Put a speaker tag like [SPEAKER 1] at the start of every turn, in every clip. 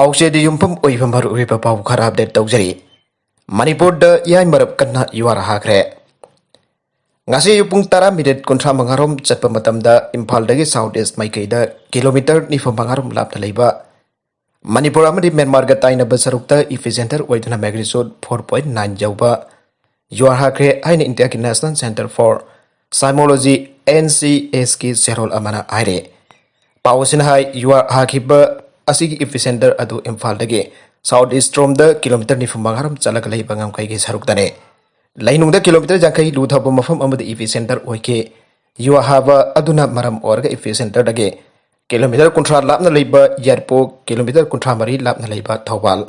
[SPEAKER 1] पाउसे दी युम्पम ओइफम भर उरिप पाउ खरा अपडेट तौजरी मणिपुर द याय मरप कन्ना युवार हाखरे ngasi yupung tara minit kontra mangarom chatpa matamda imphal dagi south east maikaida kilometer nifam mangarom lapta leiba manipur amadi myanmar ga taina basarukta epicenter oiduna magnitude 4.9 jauba yuar hakre aina india ki national center for seismology NCS ki serol amana aire pausin hai yuar hakiba asigi epicenter adu imphal dagi south east from the kilometer nifam mangarom chalaga leiba ngam kai gi saruktane lainung da kilometer jangkai lu thabo mafam amada epicenter oike yuwa haba aduna maram orga epicenter dage kilometer kontra lapna leiba yarpo kilometer kontra mari lapna leiba thawal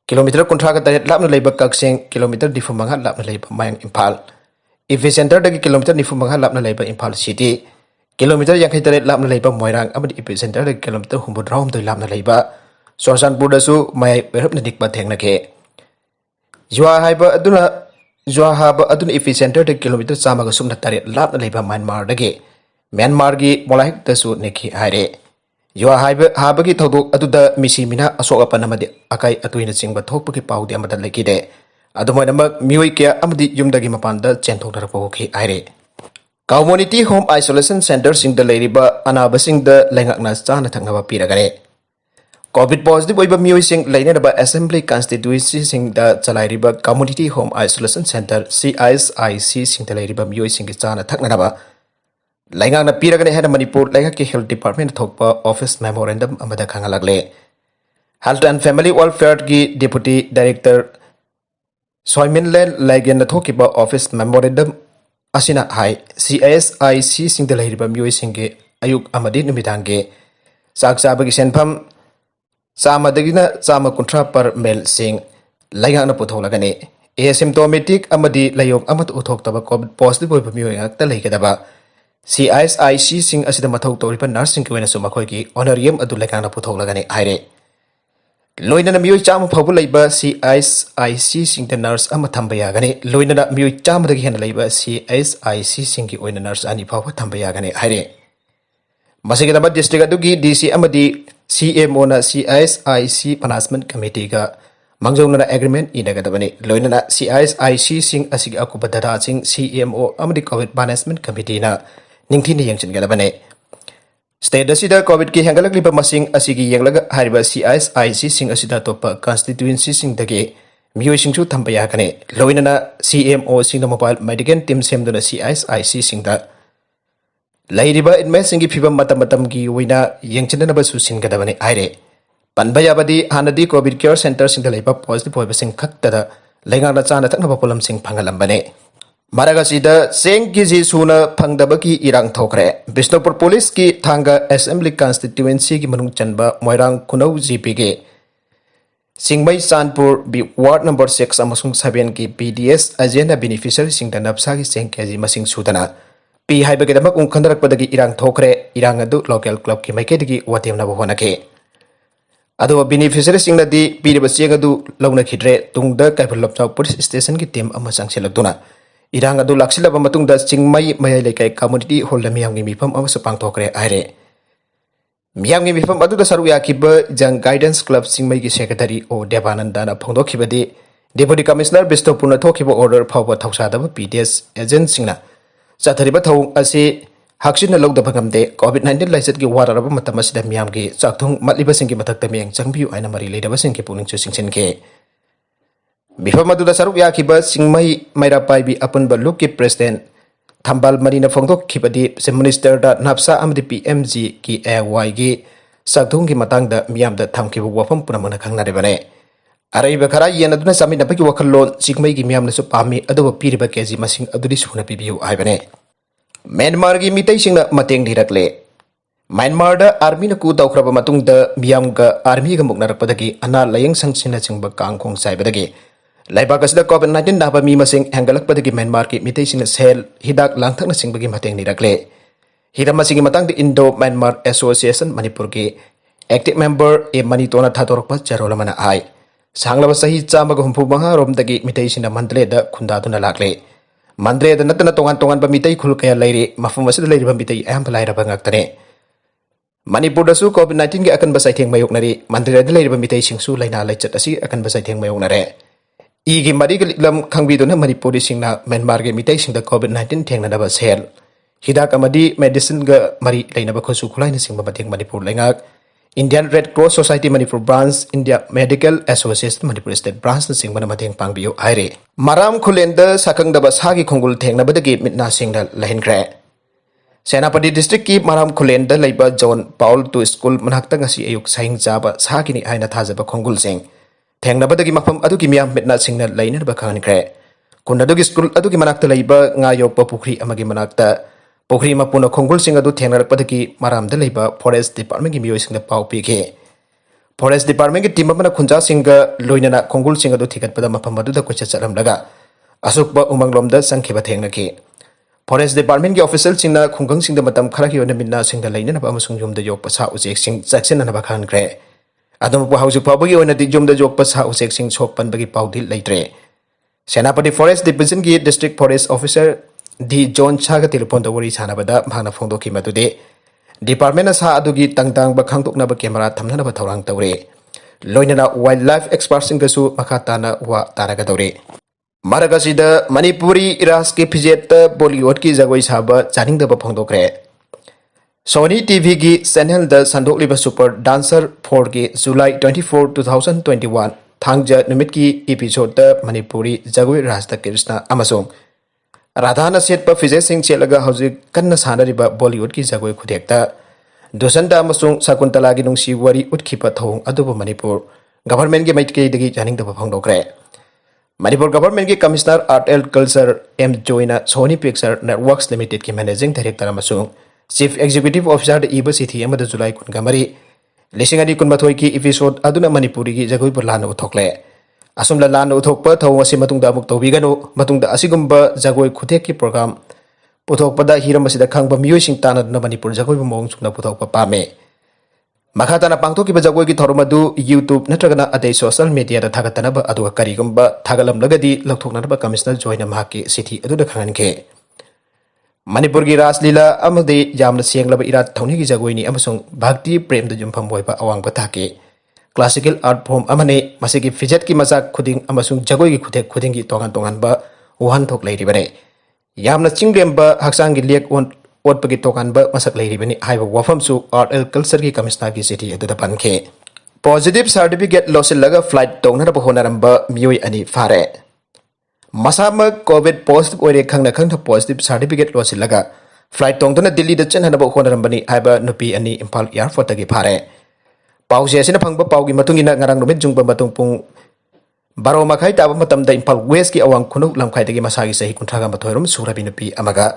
[SPEAKER 1] kilometer kontra ga taret lapna leiba kakseng kilometer difumanga lapna leiba mayang imphal epicenter dage kilometer difumanga lapna leiba imphal city kilometer jangkai taret lapna leiba moirang amada epicenter dage kilometer humbudrawm doi lapna leiba sorsanpur dasu mayai berhapna dikba thengna ke yuwa haiba aduna Johaba adun epicenter de kilometer sama ga sumna tare lapna leiba Myanmar dage Myanmar gi molahik tasu neki haire Joa haba gi thodo aduda misimina asoka panamade akai atuina chingba thokpa ki paudi amada lekide adumoinama mioi kya amadi yumdagi mapanda chenthok darakpo ki haire Community Home Isolation Center sing the leiriba anaba sing the lengakna chana thangaba piragare COVID positive oiba mioi sing lainaba assembly constituency sing the chalairiba community home isolation center CISIC sing the lairiba mioi sing ki chana thaknaba laingana piragane hena manipur laika ki health department thokpa office memorandum amada khangalagle health and family welfare ki deputy director Soiminlen Lagen thokiba office memorandum asina hai CISIC sing the lairiba mioi sing ki ayuk amadi numidange saksa bagi senpham Sama dagina sama kontra per mel sing layang na puthok lagane asymptomatic amadi layong amat uthok taba covid positive oi bami ngak ta leikadaba CISIC sing asida mathok toripa nursing ki wena suma khoi ki honorarium adu layang na puthok lagane aire loina na mioi cham phabu leiba CISIC sing the nurse ama thamba yagane loina na mioi cham dagi hen leiba CISIC sing ki oina nurse ani phabu thamba yagane aire Masigidaba district adugi DC amadi CMO na CISIC Management Committee ga mangjong na agreement inagadabani loina na CISIC sing asig akubadara sing CMO amadi COVID Management Committee na ningthi ni yangchin gadabane state asida COVID ki hangalak liba masing asigi yanglaga hariba CISIC sing asida topa constituency sing dage mioi sing chu thambaya kane loina na CMO sing na mobile medical team semduna CISIC sing da Lairiba inme singi phibam matam gi wina yengchina ba susin gadabani aire panbaya badi hanadi covid care center sing laiba positive oiba sing khaktada lainga na chana thakna polam sing phangalambane maraga sida seng gi ji suna phangdaba ki irang thokre Bishnupur police ki thanga assembly constituency gi manung chanba moirang kunau gp ge Singmai Sanpur ward number 6 amasung 7 ki PDS agenda beneficiary sing danapsa gi seng kg masing sudana Pi hai bagi damak khandarak padagi irang thokre irang adu local club ki maike digi watemna bo honake adu beneficiary singna di pi riba cheng adu launa khidre tungda kaiphlop chau police station ki team ama sangselakduna irang adu laksilaba matungda chingmai mayai lekai community hall lamiyam gi mifam ama sapang thokre aire miyam gi mifam adu da saru yakiba jang guidance club chingmai gi secretary o Devananda na phongdokhibadi deputy commissioner Bishnupur na thokiba order phawba thausa da PDS agent singna Sathariba thong ase hakshin log da bhagamde COVID-19 laisat ki wararaba matam asida miyam ki chakthung matliba sing ki mathakta miyang changbiu aina mari leidaba sing ki puning chu singchen ke bifam adu da saruk yakiba singmai maira pai bi apun ba luk ki president Thambal Marina phongdok khibadi se minister da napsa amdi PMG ki AY gi chakthung ki matang da miyam da thamki wafam punamana khangna de bane Araiba khara yen aduna sami na paki wakallon sikmai gi miyam na su pami adu piriba keji masing adudi suna pibiu aibane Myanmar gi mitai singna mateng dirakle Myanmar da army na ku tawkraba matung da miyam ga army ga muknarak padagi ana layang sangsina chingba kangkhong saibadagi laiba kasida COVID-19 na ba mi masing hangalak padagi Myanmar gi mitai singna sel hidak langthak na singbagi mateng dirakle hirama singi matang di Indo Myanmar Association Manipur gi active member e manitona thatorokpa charola mana ai Sanglaba sahi chamaga humpu manga rom dagi mitai sina mandre da khunda duna lakle mandre da natana tongan ba mitai khul kaya lairi mafum asida lairi ba mitai am laira ba ngaktane Manipur COVID-19 की अकन बसाई थेंग मायोकनरी मंदिर लेरिबा मितै सिंगसु लाइना लाइचत असि अकन बसाई थेंग मायोकनरे इगी मरी गलिलम खंगबिदुना मणिपुरी सिंगना म्यांमार के मितै सिंगदा COVID-19 थेंगनदबा सेल हिदाक अमदी मेडिसिन ग मरी लेनबा खुसु खुलाइन सिंगबा मतेंग मणिपुर लेंगाक Indian red cross society Manipur branch India medical association Manipur state branch न सिंगबना मतेंग पांगबियो हाइरे माराम खुलेंद साकंगदबा सागी खुंगुल थेंगनबदगी मितना सिंगना लहिनग्रे सेनापति डिस्ट्रिक्ट की माराम खुलेंद लेबा जॉन पाउल टू स्कूल मनाक्ता ngasi ayuk saing jaba सागिनी हाइना थाजबा खुंगुल सिंग थेंगनबदगी मफम अदुगी मियाम मितना सिंगना लैनबा खानग्रे कुनदुगी स्कूल अदुगी मनाक्ता लेबा nga yokpa पुखरी अमगी मनाक्ता पुखरी मपुना खुंगुल सिंग अदु थेंगनरपदगी मारामदा लेबा फॉरेस्ट डिपार्टमेंट की मियोय सिंगना पाउ पीखे फॉरेस्ट डिपार्टमेंट की टीम अमना खुंजा सिंग लोइनना खुंगुल सिंग अदु थिगतपदा मफम अदुदा कोचा चलमलगा असुकबा उमंगलोमदा संखिबा थेंगनकी फॉरेस्ट डिपार्टमेंट की ऑफिसर सिंगना खुंगंग सिंगदा मतम खरा की ओना मिन्ना सिंगदा लैननबा अमसुंग युमदा योकपा सा उजेक सिंग जक्सिननबा खानग्रे अदम हाउसिक फाउबगी ओना दि युमदा योकपा सा उजेक सिंग सोकपनबगी पाउदि लैत्रे सेनापति फॉरेस्ट डिवीजन की district forest officer D John छागा टेलीफोन वरी सानबदा भागना फोंदोकी मदुदे डिपार्टमेंट सा अदुगी तंगतांगबा खांगतोकनबा कैमरा थमननबा थौरांग तौरे लोइनना वाइल्ड लाइफ एक्सपर्ट सिंगसु मखाताना वा तारगदौरे मरगसिदा मणिपुरी इरास के फिजेट बॉलीवुड की जगोई साबा चानिंगदबा फोंदोक्रे सोनी टीवी की चैनल द संदोकलिबा सुपर डांसर 4 के जुलाई 24 2021 थांगजा निमित की एपिसोड मणिपुरी जगोई रास्ता कृष्णा अमसोंग राधाना सेटप फिजेट सिंह चेलगा हौजिक कन्ना सानरिबा बॉलीवुड की जगोई खुदेक्ता दुसंदा अमसोंग शकुंतला की नुंसी वरी उठखिपा थौंग अदुबा मणिपुर गवर्नमेंट के माइटकेदगी चानिंगदबा फोंदोक्रे मणिपुर गवर्नमेंट के commissioner art and culture M जोइना सोनी पिक्चर नेटवर्क्स लिमिटेड की मैनेजिंग डायरेक्टर अमसोंग चीफ एग्जीक्यूटिव ऑफिसर इब सिथी अमद जुलाई कुनगमरी लिसिंग अनी कुनमाथोई की एपिसोड अदुना मणिपुरी की जगोई पर लान उथोकले असुमला लान उथोकपा थौंग असि मतुंगदा अमुक तौबिगनो मतुंगदा असिगुंबा जगोई खुथेक की प्रोग्राम पुथोकपदा हिरम असिदा खांगबा मियोइसिंग तानदना मणिपुर जगोई मोंग सुंगना पुथोकपा पामे मखाताना पांगथोकी जगोई की थौरम अदु यूट्यूब नत्रगना अदे सोशल मीडिया थागतनब अदुगा करिगुंबा थागलमलगदी लौथोकनब कमिश्नर जोइना माकी सिथी अदुदा खांगनखे मणिपुर की रासलीला अमदे यामना सेंगलब इरात थौनी की जगोइनी अमसुंग भक्ति प्रेम द जुमफम होइबा अवांग थाके क्लासिकल आर्ट फॉर्म अमने मसिगी फिजेट की मजाक खुदिंग अमसुंग जगोई की खुदे खुदिंग की तोंगान तोंगानबा वहन थोक लेरिबने यामना चिंगलेंबा हक्सांग की लेक ओटपगी तोकानबा मसक लेरिबने हाइबा वफमसु आर्ट एंड कल्चर की कमिश्नर की सिटी अदुदा पनखे पॉजिटिव सर्टिफिकेट लोसिलगा फ्लाइट तोंगनब होनरंबा मियोय अनि फारे मसाम कोविड पॉजिटिव ओरे खंगना खंगना पॉजिटिव सर्टिफिकेट लोसिलगा फ्लाइट तोंगदना दिल्ली द चनहनब होनरंबनी हाइबा नुपी अनि इंफाल एयरपोर्ट तगी फारे पाउसे असिना फंगबा पाउगी मतुंगिना ngarang नुमित जुंगबा मतुंग पुंग बारो मखाई ताबा मतमदा इंफाल वेस्ट की अवांग खुनु लमखाइदगी मसागी सही कुंथ्रागा मथोयरम सुरबी नुपी अमगा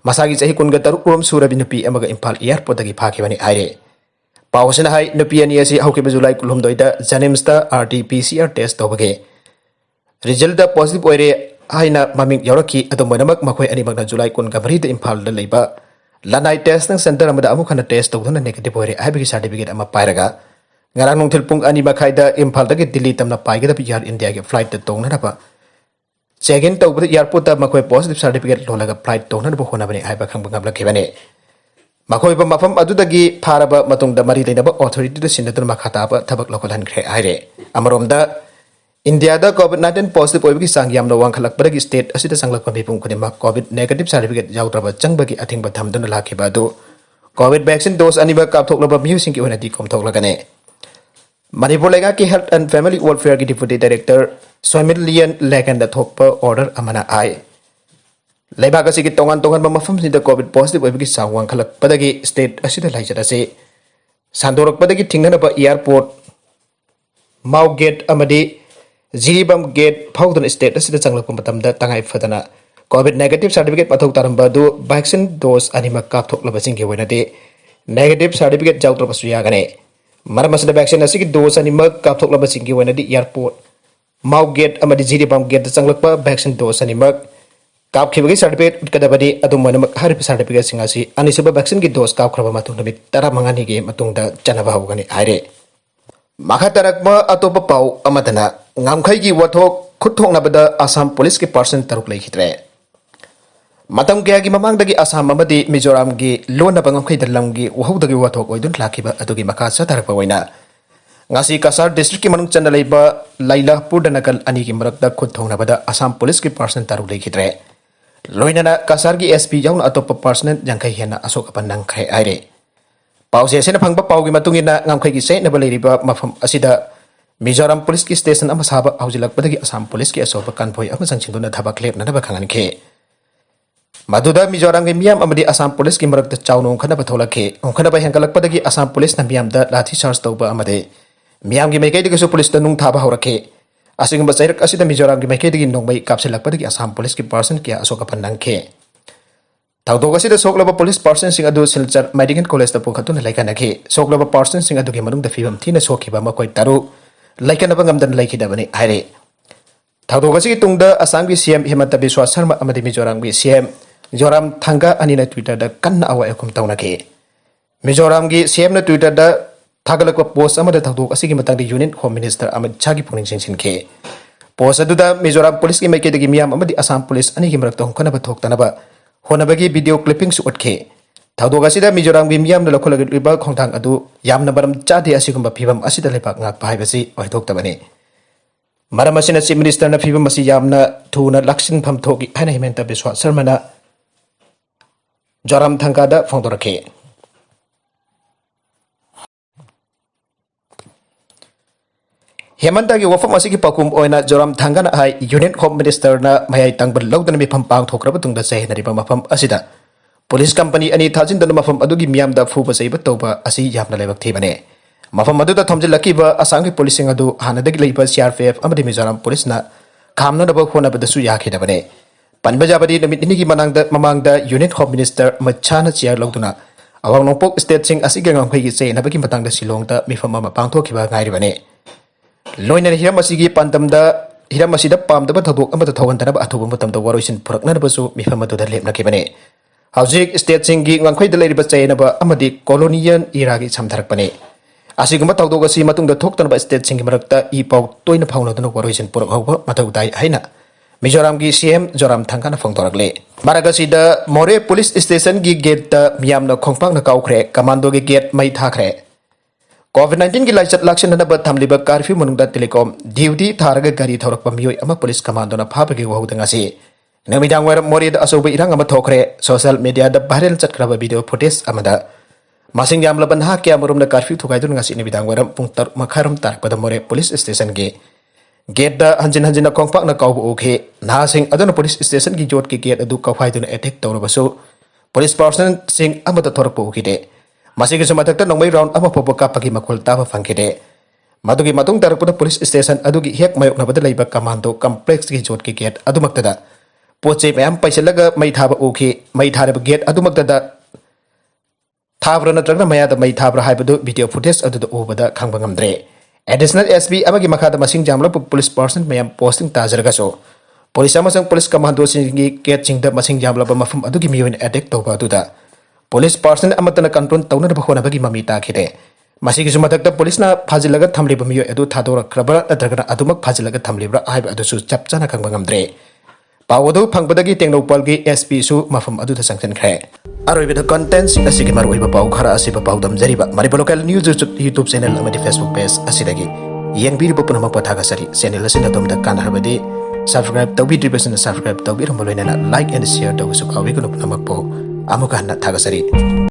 [SPEAKER 1] मसागी सही कुनगा तरुकुरम सुरबी नुपी अमगा इंफाल एयरपोर्ट तगी फाखिबनी आइरे पाउसेना हाई नुपी अनि असि हौकेबा जुलाई कुलहुमदोइदा जनिम्सता RT-PCR टेस्ट तौबगे रिजल्ट पॉजिटिव ओइरे हाइना ममिंग यौरकी अदमनमक मखोय अनिमकना जुलाई कुनगा भरीद इंफाल द लेबा लानाई टेस्टिंग सेंटर अमदा अमुखना टेस्ट तौदना नेगेटिव ओइरे हाइबगी सर्टिफिकेट अमा पाइरगा ngarang nungthil pung ani makhaida imphal dagi delhi tamna paigada air india ge flight ta tongna ba check in tawbada airport ta makhoi positive certificate lolaga flight tongna ba hona bani haiba khangba ngabla khebane makhoi ba mafam adudagi pharaba matungda mari leinaba authority da sinadun makhata ba thabak lokalan khre aire amaromda india da covid-19 positive oibagi sang yamna wangkhalak badagi state asida sanglak pa mipum khudima covid negative certificate yautraba changbagi athingba thamduna lakhiba du covid vaccine dose aniba kapthoklaba miusing ki onadi komthoklagane Manipur लेगा की health and family welfare की deputy director सोमिलियन legend the थोप order अमना आय लेबाग की तोंगान तोंगान मफम सिदा Covid positive ओइबगी सावंग खलक पदगी स्टेट असिदा लाइजरसे सांदोरक पदगी थिंगनब एयरपोर्ट माउ गेट अमदी जीबम गेट फाउदन स्टेट असिदा चंगलक मतमदा तंगाई फदना कोविड नेगेटिव सर्टिफिकेट पथौक तारंबा दु वैक्सीन डोज अनिमक कापथोकलबसिंग के वनदे नेगेटिव सर्टिफिकेट जाउत्रबसु यागने मरमसद वैक्सीन असिगी डोज अनिमक कापथोकलबसिंग के वनदे एयरपोर्ट माउ गेट अमदी जीबम गेट चंगलक वैक्सीन डोज अनिमक कापखिबगी सर्टिफिकेट उtkadabadi adumanamak harip सर्टिफिकेट सिंग असि अनिसुब वैक्सीन की डोज कापख्रबा मतुंग नमित 15 गे मतुंगदा चनबा होगनी आइरे मखातरकमा अतोप पाउ अमदना ngamkhai की वथोक खुथोंगनबदा आसाम पुलिस के person तरुक लेखित्रे Matam kayagi mamangdagi Assam amadi Mizoramgi lona bangamkai dalamgi wahudagi wathok oidun lakiba adugi maka satarpa waina. Ngasi Kasar district ki manung chanda leiba Lailapur da nakal ani ki marakda khud thongnabada Assam police ki person taru lekhidre. Loinana Kasar ki SP yauna atop person jangkai hena asok apandang khay aire. Pause sena phangba paugi matungina ngamkai ki sei nabal leiriba mafam asida Mizoram police ki station ama saba haujilakpadagi Assam police ki asoba kanpoi ama sangchinduna thabak lep nana bakhangan ke. Maduda Mizoram ki miyam amadi Assam police ki marakda chawno khana batholake khana ba hengkalakpadagi Assam police na miyamda lathi charge tawba amade miyam ki maikay digi su police ta nung thaba horake asing ba chairak asida Mizoram ki maikay digi nongbai kapsilakpadagi Assam police ki person ki asoka pandang ke Tawdog asida soklaba police person sing adu Silchar Medical College ta pukhatuna laikana ke soklaba person sing adu ki manung da fibam thina sokhiba makoi taru laikana bangamdan laikidabani haire Tawdog asigi tungda Assam ki CM Himanta Biswa Sharma amadi Mizoram ki CM Joram Thanga anina Twitter da kanna awa ekum tauna ke Mizoram ki CM na Twitter da Tagalog post amada tawdog asigi matang di Union Home Minister Ahmed Chagi puning singsin ke post aduda Mizoram police ki maikay digi miyam amadi Assam police ani ki marakta hongkana ba thoktanaba honabagi video clipping su utke tawdog asida Mizoram ki miyam na lokholagi riba khongthang adu yamna baram chade asigumba phibam asida lepak ngak paibasi waithoktabani maram asina Chief Minister na phibam asi yamna thuna laksin pham thoki haina Himanta Biswa Sharma na Joram Thanga da phongdorake Hemanta ki wafam asigi pakum oina Joram Thanga na hai Union Home Minister na mayai tangbal lawdana mi phampang thokraba tungda sahinariba mafam asida police company ani thajindana mafam adugi miyamda fuba saiba toba asi yamna lebak thibane mafam aduda thamjilakiba asangi policing adu hanadagi leiba CRPF amadi Mizoram police na khamna daba khona badasu yakhidabane Panbajabadi namit ini ki mamangda Union Home Minister machana chair lawduna awang nongpok state sing asigi ngangkhoi gi sei nabagi matangda silongda mifam ama pangthokiba ngairibane Loina hiram asigi pandamda hiram asida pamdaba thadok amata thogantanaba athuba matamda waroisin phuraknanabasu mifam aduda lepnakibane Haujik state singi ngangkhoi da leiriba chainaba amadi colonial era gi samtharakpane asiguma tawdog asi matungda thoktanaba state singi marakta I pau toina phaunaduna waroisin phurakhoba mathaudai haina Mizoram ki CM Joram Thanga na phongtorakle Maragasida More police station gi gate ta miyam na khongpang na kaukhre commando gi gate mai thakre COVID-19 ki laichat lakshan na ba thamliba curfew manungda telecom duty tharaga gari thorakpa miyoi ama police commando na phapagi wahudanga si namidang wer More da asoba irang ama thokre social media da viral chatkraba video footage amada masing yamlaban ha kya murum na curfew thukaidun ngasi namidang wer pungtar makharam tarakpada More police station gi Gate da hanjin na kongpak na kaubu oke na sing aduna police station ki jot ki gate adu kawhai duna attack tawrabasu police person sing amata thorakpo okide masigi sumatakta nongmai round ama popo kapagi makul taba fangkide madugi matung tarakpada police station adugi hek mayok na badalai ba commando complex ki jot ki gate adu maktada poche mayam paisalaga mai thaba oke mai thara gate adu maktada thabra na tragna maya da mai thabra haibadu video footage adu da obada khangba ngamdre Additional SB amagi makada masing jamla police person mayam posting tajargaso police amasang police commando singi gate singda masing jamla ba mafum adugi miyoin attack toba aduda police person amatana control tawna ba khona bagi mamita khide masigi sumatakta police na phajilaga thamliba miyo adu thadora krabara natragana adumak phajilaga thamlibra aiba adusu chapchana khangba ngamdre pawadu phangbadagi tengnopalgi SP su mafum adu sangchen khre Aroibida contents asigi maruiba pau khara asiba pau damjariba Manipur local news YouTube channel amadi Facebook page asidagi yengbiriba punama pathaga sari channel asina domda kanarbadi subscribe tawbidribasina subscribe tawbirambaloinana like and share tawsu kawigunu punamakpo amuka hanna thaga sari